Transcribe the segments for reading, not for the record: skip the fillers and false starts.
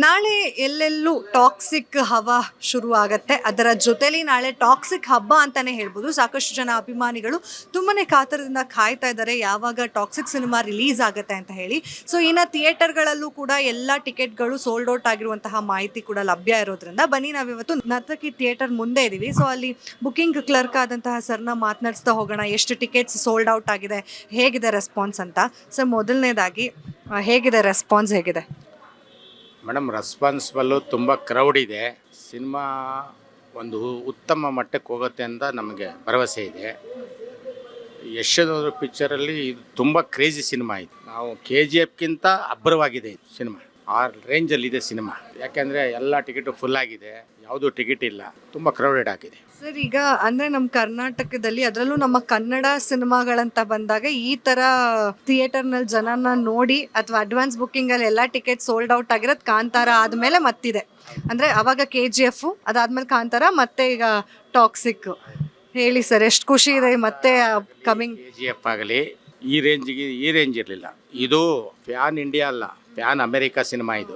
ನಾಳೆ ಎಲ್ಲೆಲ್ಲೂ ಟಾಕ್ಸಿಕ್ ಹವಾ ಶುರು ಆಗತ್ತೆ. ಅದರ ಜೊತೆಲಿ ನಾಳೆ ಟಾಕ್ಸಿಕ್ ಹಬ್ಬ ಅಂತಾನೆ ಹೇಳ್ಬೋದು. ಸಾಕಷ್ಟು ಜನ ಅಭಿಮಾನಿಗಳು ತುಂಬಾನೇ ಕಾತರದಿಂದ ಕಾಯ್ತಾ ಇದ್ದಾರೆ ಯಾವಾಗ ಟಾಕ್ಸಿಕ್ ಸಿನಿಮಾ ರಿಲೀಸ್ ಆಗುತ್ತೆ ಅಂತ ಹೇಳಿ. ಸೊ ಇನ್ನು ಥಿಯೇಟರ್ಗಳಲ್ಲೂ ಕೂಡ ಎಲ್ಲ ಟಿಕೆಟ್ಗಳು ಸೋಲ್ಡ್ ಔಟ್ ಆಗಿರುವಂತಹ ಮಾಹಿತಿ ಕೂಡ ಲಭ್ಯ ಇರೋದ್ರಿಂದ ಬನ್ನಿ ನಾವಿವತ್ತು ನರ್ತಕಿ ಥಿಯೇಟರ್ ಮುಂದೆ ಇದ್ದೀವಿ. ಸೊ ಅಲ್ಲಿ ಬುಕಿಂಗ್ ಕ್ಲರ್ಕ್ ಆದಂತಹ ಸರ್ನ ಮಾತನಾಡಿಸ್ತಾ ಹೋಗೋಣ, ಎಷ್ಟು ಟಿಕೆಟ್ಸ್ ಸೋಲ್ಡ್ ಔಟ್ ಆಗಿದೆ, ಹೇಗಿದೆ ರೆಸ್ಪಾನ್ಸ್ ಅಂತ. ಸೊ ಮೊದಲನೇದಾಗಿ ಹೇಗಿದೆ ರೆಸ್ಪಾನ್ಸ್, ಹೇಗಿದೆ ಮೇಡಮ್? ರೆಸ್ಪಾನ್ಸಿಬಲ್ಲು ತುಂಬ ಕ್ರೌಡ್ ಇದೆ. ಸಿನಿಮಾ ಒಂದು ಉತ್ತಮ ಮಟ್ಟಕ್ಕೆ ಹೋಗುತ್ತೆ ಅಂತ ನಮಗೆ ಭರವಸೆ ಇದೆ. ಯಶೋಧರ ಪಿಕ್ಚರಲ್ಲಿ ಇದು ತುಂಬ ಕ್ರೇಜಿ ಸಿನಿಮಾ ಇದೆ. ನಾವು KGFಗಿಂತ ಅಬ್ಬರವಾಗಿದೆ ಇದು ಸಿನಿಮಾ. ಆ ರೇಂಜಲ್ಲಿದೆ ಸಿನಿಮಾ. ಯಾಕೆಂದರೆ ಎಲ್ಲ ಟಿಕೆಟು ಫುಲ್ ಆಗಿದೆ, ಯಾವುದೂ ಟಿಕೆಟ್ ಇಲ್ಲ, ತುಂಬ ಕ್ರೌಡೆಡ್ ಆಗಿದೆ. ಸರ್, ಈಗ ಅಂದರೆ ನಮ್ಮ ಕರ್ನಾಟಕದಲ್ಲಿ ಅದರಲ್ಲೂ ನಮ್ಮ ಕನ್ನಡ ಸಿನಿಮಾಗಳಂತ ಬಂದಾಗ ಈ ಥರ ಥಿಯೇಟರ್ನಲ್ಲಿ ಜನನ ನೋಡಿ ಅಥವಾ ಅಡ್ವಾನ್ಸ್ ಬುಕ್ಕಿಂಗಲ್ಲಿ ಎಲ್ಲ ಟಿಕೆಟ್ ಸೋಲ್ಡ್ ಔಟ್ ಆಗಿರೋದು ಕಾಂತಾರ ಆದಮೇಲೆ ಮತ್ತಿದೆ. ಅಂದರೆ ಅವಾಗ KGF, ಅದಾದಮೇಲೆ ಕಾಂತಾರ, ಮತ್ತೆ ಈಗ ಟಾಕ್ಸಿಕ್. ಹೇಳಿ ಸರ್, ಎಷ್ಟು ಖುಷಿ ಇದೆ ಮತ್ತೆ ಕಮಿಂಗ್. KGF ಆಗಲಿ ಈ ರೇಂಜ್ ಇರಲಿಲ್ಲ. ಇದು ಫ್ಯಾನ್ ಇಂಡಿಯಾ ಅಲ್ಲ, ಫ್ಯಾನ್ ಅಮೆರಿಕಾ ಸಿನಿಮಾ ಇದು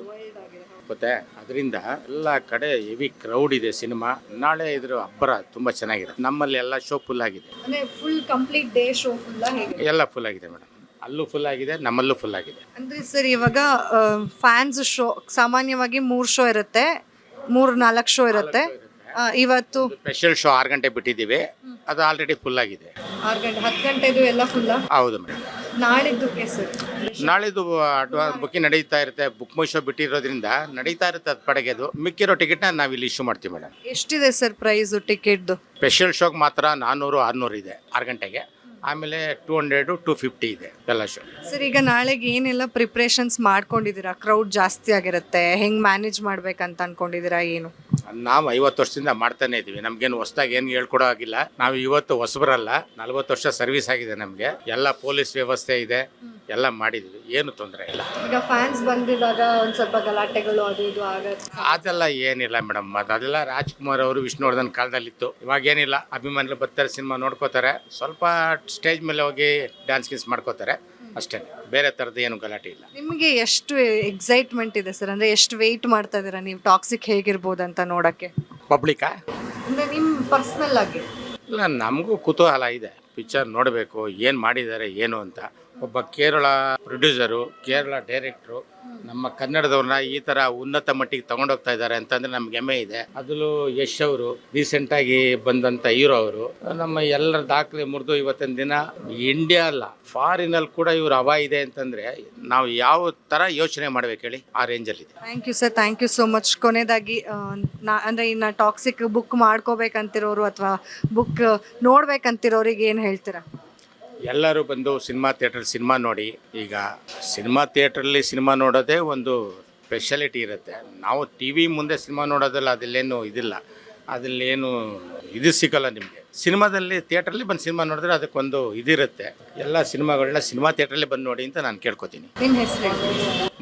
ಗೊತ್ತೆ. ಅದರಿಂದ ಎಲ್ಲ ಕಡೆ ಹೆವಿ ಕ್ರೌಡ್ ಇದೆ ಸಿನಿಮಾ. ನಾಳೆ ಇದ್ರ ಅಬ್ಬರ ತುಂಬ ಚೆನ್ನಾಗಿದೆ. ನಮ್ಮಲ್ಲಿ ಎಲ್ಲ ಶೋ ಫುಲ್ ಆಗಿದೆ. Full complete day show full ಎಲ್ಲ ಫುಲ್ ಆಗಿದೆ ಮೇಡಮ್. ಅಲ್ಲೂ ಫುಲ್ ಆಗಿದೆ, ನಮ್ಮಲ್ಲೂ ಫುಲ್ ಆಗಿದೆ. ಅಂದರೆ ಸರ್, ಇವಾಗ ಫ್ಯಾನ್ಸ್ ಶೋ ಸಾಮಾನ್ಯವಾಗಿ 3 ಶೋ ಇರುತ್ತೆ, 3-4 ಶೋ ಇರುತ್ತೆ. ಇವತ್ತು ಸ್ಪೆಷಲ್ ಶೋ 6 ಗಂಟೆ ಬಿಟ್ಟಿದ್ದೀವಿ, ಅದು ಆಲ್ರೆಡಿ ಫುಲ್ ಆಗಿದೆ. 6 ಗಂಟೆ 10 ಗಂಟೆದು ಎಲ್ಲ ಫುಲ್. ಹೌದು ಮೇಡಮ್. ನಾಳಿದ್ದಕ್ಕೆ ಸರ್, ನಾಳಿದ್ದು ಅಡ್ವಾನ್ಸ್ ಬುಕ್ಕಿಂಗ್ ನಡೀತಾ ಇರುತ್ತೆ. ಬುಕ್ ಮೈ ಶೋ ಬಿಟ್ಟಿರೋದ್ರಿಂದ ನಡೀತಾ ಇರುತ್ತೆ. ಅದು ಪಡೆಗೆದು ಮಿಕ್ಕಿರೋ ಟಿಕೆಟ್ನ ನಾವು ಇಲ್ಲಿ ಇಶ್ಯೂ ಮಾಡ್ತೀವಿ ಮೇಡಮ್. ಎಷ್ಟಿದೆ ಸರ್ ಪ್ರೈಸು ಟಿಕೆಟ್ದು? ಸ್ಪೆಷಲ್ ಶೋಗೆ ಮಾತ್ರ 400-600 ಇದೆ 6 ಗಂಟೆಗೆ. ಆಮೇಲೆ 200-250 ಇದೆ ಎಲ್ಲ ಶೋ. ಸರ್, ಈಗ ನಾಳೆಗೆ ಏನೆಲ್ಲ ಪ್ರಿಪ್ರೇಷನ್ಸ್ ಮಾಡ್ಕೊಂಡಿದ್ದೀರಾ? ಕ್ರೌಡ್ ಜಾಸ್ತಿ ಆಗಿರುತ್ತೆ, ಹೆಂಗೆ ಮ್ಯಾನೇಜ್ ಮಾಡ್ಬೇಕಂತ ಅನ್ಕೊಂಡಿದ್ದೀರಾ? ಏನು ನಾವು 50 ವರ್ಷದಿಂದ ಮಾಡ್ತಾನೆ ಇದ್ದೀವಿ. ನಮ್ಗೇನು ಹೊಸದಾಗಿ ಏನು ಹೇಳ್ಕೊಡೋ ಆಗಿಲ್ಲ. ನಾವು ಇವತ್ತು ಹೊಸಬರಲ್ಲ, 40 ವರ್ಷ ಸರ್ವಿಸ್ ಆಗಿದೆ ನಮಗೆ. ಎಲ್ಲ ಪೊಲೀಸ್ ವ್ಯವಸ್ಥೆ ಇದೆ, ಎಲ್ಲ ಮಾಡಿದ್ವಿ, ಏನು ತೊಂದರೆ ಇಲ್ಲ. ಈಗ ಫ್ಯಾನ್ಸ್ ಬಂದಿದಾಗ ಒಂದು ಸ್ವಲ್ಪ ಗಲಾಟೆಗಳು ಅದು ಇದು ಆಗುತ್ತೆ. ಅದೆಲ್ಲ ಏನಿಲ್ಲ ಮೇಡಮ್. ಅದೆಲ್ಲ ರಾಜ್ಕುಮಾರ್ ಅವರು ವಿಷ್ಣುವರ್ಧನ್ ಕಾಲದಲ್ಲಿತ್ತು. ಇವಾಗ ಏನಿಲ್ಲ, ಅಭಿಮಾನಿಗಳು ಬರ್ತಾರೆ, ಸಿನಿಮಾ ನೋಡ್ಕೋತಾರೆ, ಸ್ವಲ್ಪ ಸ್ಟೇಜ್ ಮೇಲೆ ಹೋಗಿ ಡ್ಯಾನ್ಸ್ ಗೀನ್ಸ್ ಮಾಡ್ಕೋತಾರೆ ಅಷ್ಟೇ. ಬೇರೆ ಥರದ್ದು ಏನು ಗಲಾಟೆ ಇಲ್ಲ. ನಿಮಗೆ ಎಷ್ಟು ಎಕ್ಸೈಟ್ಮೆಂಟ್ ಇದೆ ಸರ್? ಅಂದರೆ ಎಷ್ಟು ವೆಯ್ಟ್ ಮಾಡ್ತಾ ಇದ್ದೀರಾ ನೀವು ಟಾಕ್ಸಿಕ್ ಹೇಗಿರ್ಬೋದು ಅಂತ ನೋಡೋಕ್ಕೆ? ಪಬ್ಲಿಕಾ ಅಂದರೆ ನಿಮ್ಮ ಪರ್ಸ್ನಲ್ ಆಗಿ? ಇಲ್ಲ, ನಮಗೂ ಕುತೂಹಲ ಇದೆ. ಪಿಕ್ಚರ್ ನೋಡಬೇಕು, ಏನು ಮಾಡಿದ್ದಾರೆ ಏನು ಅಂತ. ಒಬ್ಬ ಕೇರಳ ಪ್ರೊಡ್ಯೂಸರು, ಕೇರಳ ಡೈರೆಕ್ಟ್ರು ನಮ್ಮ ಕನ್ನಡದವ್ರನ್ನ ಈ ಥರ ಉನ್ನತ ಮಟ್ಟಿಗೆ ತಗೊಂಡೋಗ್ತಾ ಇದ್ದಾರೆ ಅಂತಂದರೆ ನಮ್ಗೆ ಹೆಮ್ಮೆ ಇದೆ. ಅದರಲ್ಲೂ ಯಶ್ ಅವರು ರೀಸೆಂಟಾಗಿ ಬಂದಂಥ ಹೀರೋ ಅವರು ನಮ್ಮ ಎಲ್ಲರ ದಾಖಲೆ ಮುರಿದು ಇವತ್ತಿನ ದಿನ ಇಂಡಿಯಾ ಅಲ್ಲ, ಫಾರಿನಲ್ಲಿ ಕೂಡ ಇವ್ರು ಹವಾ ಇದೆ ಅಂತಂದರೆ ನಾವು ಯಾವ ಥರ ಯೋಚನೆ ಮಾಡ್ಬೇಕು ಹೇಳಿ, ಆ ರೇಂಜಲ್ಲಿದೆ. Thank you sir, thank you so much. ಕೊನೆಯದಾಗಿ ಅಂದರೆ ಇನ್ನು ಟಾಕ್ಸಿಕ್ ಬುಕ್ ಮಾಡ್ಕೋಬೇಕಂತಿರೋರು ಅಥವಾ ಬುಕ್ ನೋಡ್ಬೇಕಂತಿರೋರಿಗೆ ಏನು ಹೇಳ್ತೀರಾ? ಎಲ್ಲರೂ ಬಂದು ಸಿನಿಮಾ ಥಿಯೇಟ್ರಲ್ಲಿ ಸಿನಿಮಾ ನೋಡಿ. ಈಗ ಸಿನಿಮಾ ಥಿಯೇಟ್ರಲ್ಲಿ ಸಿನಿಮಾ ನೋಡೋದೇ ಒಂದು ಸ್ಪೆಷಾಲಿಟಿ ಇರುತ್ತೆ. ನಾವು TV ಮುಂದೆ ಸಿನಿಮಾ ನೋಡೋದಲ್ಲ, ಅದಲ್ಲೇನು ಇದಿಲ್ಲ, ಅದಲ್ಲೇನು ಇದು ಸಿಗೋಲ್ಲ ನಿಮಗೆ. ಸಿನಿಮಾದಲ್ಲಿ ಥಿಯೇಟ್ರಲ್ಲಿ ಬಂದು ಸಿನಿಮಾ ನೋಡಿದ್ರೆ ಅದಕ್ಕೊಂದು ಇದಿರುತ್ತೆ. ಎಲ್ಲ ಸಿನಿಮಾಗಳನ್ನ ಸಿನಿಮಾ ಥಿಯೇಟ್ರಲ್ಲಿ ಬಂದು ನೋಡಿ ಅಂತ ನಾನು ಕೇಳ್ಕೊತೀನಿ. ನಿಮ್ಮ ಹೆಸರು?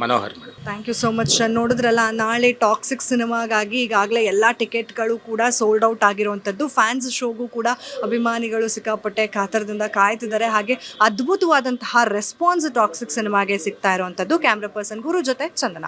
Manohar madam. Thank you so much. ನೋಡಿದ್ರಲ್ಲ, ನಾಳೆ ಟಾಕ್ಸಿಕ್ ಸಿನಿಮಾಗಾಗಿ ಈಗಾಗಲೇ ಎಲ್ಲ ಟಿಕೆಟ್ಗಳು ಕೂಡ ಸೋಲ್ಡ್ ಔಟ್ ಆಗಿರುವಂಥದ್ದು. ಫ್ಯಾನ್ಸ್ ಶೋಗೂ ಕೂಡ ಅಭಿಮಾನಿಗಳು ಸಿಕ್ಕಾಪಟ್ಟೆ ಕಾತರದಿಂದ ಕಾಯ್ತಿದ್ದಾರೆ. ಹಾಗೆ ಅದ್ಭುತವಾದಂತಹ ರೆಸ್ಪಾನ್ಸ್ ಟಾಕ್ಸಿಕ್ ಸಿನಿಮಾಗೆ ಸಿಗ್ತಾ ಇರುವಂಥದ್ದು. ಕ್ಯಾಮ್ರಾ ಪರ್ಸನ್ ಗುರು ಜೊತೆ ಚಂದನ.